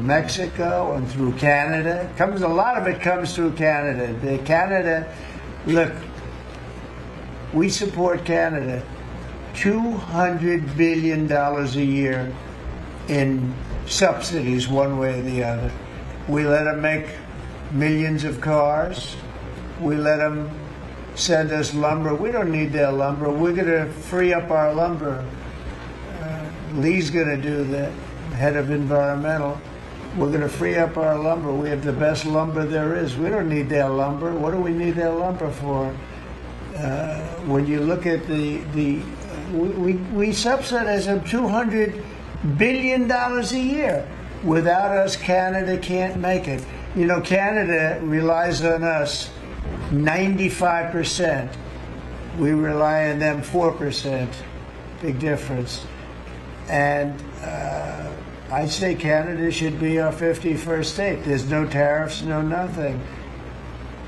Mexico and through Canada. A lot of it comes through Canada. Look, we support Canada. $200 billion a year in subsidies one way or the other. We let them make millions of cars. We let them send us lumber. We don't need their lumber. We're going to free up our lumber. Lee's going to do that, head of environmental. We're going to free up our lumber. We have the best lumber there is. We don't need their lumber. What do we need their lumber for? When you look at we subsidize them $200 billion a year. Without us, Canada can't make it. You know, Canada relies on us 95%. We rely on them 4%. Big difference. And I say Canada should be our 51st state. There's no tariffs, no nothing.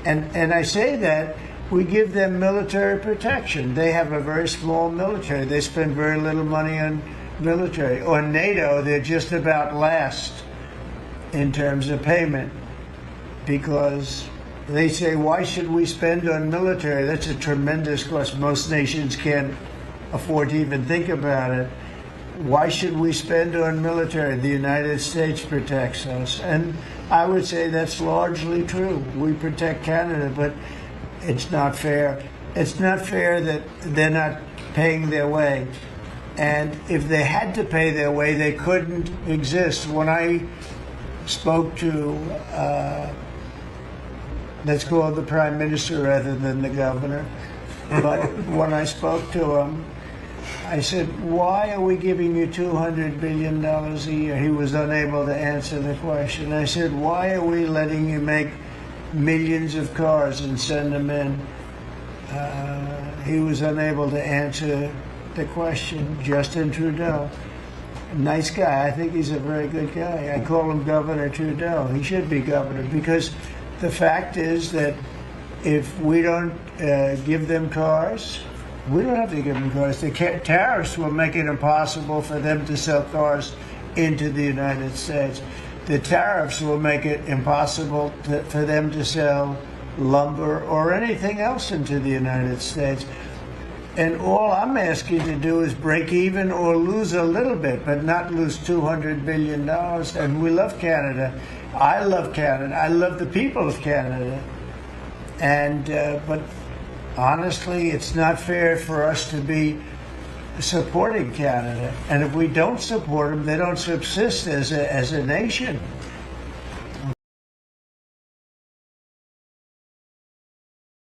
And I say that we give them military protection. They have a very small military. They spend very little money on military. On NATO, they're just about last in terms of payment because they say, why should we spend on military? That's a tremendous cost. Most nations can't afford to even think about it. Why should we spend on military? The United States protects us. And I would say that's largely true. We protect Canada, but it's not fair. It's not fair that they're not paying their way. And if they had to pay their way, they couldn't exist. When I spoke to, let's call the Prime Minister rather than the governor, but when I spoke to him, I said, why are we giving you $200 billion a year? He was unable to answer the question. I said, why are we letting you make millions of cars and send them in? He was unable to answer the question. Justin Trudeau, nice guy. I think he's a very good guy. I call him Governor Trudeau. He should be governor because the fact is that if we don't give them cars, we don't have to give them cars. The tariffs will make it impossible for them to sell cars into the United States. The tariffs will make it impossible for them to sell lumber or anything else into the United States. And all I'm asking to do is break even or lose a little bit, but not lose $200 billion. And we love Canada. I love Canada. I love the people of Canada. And but honestly, it's not fair for us to be supporting Canada. And if we don't support them, they don't subsist as a nation.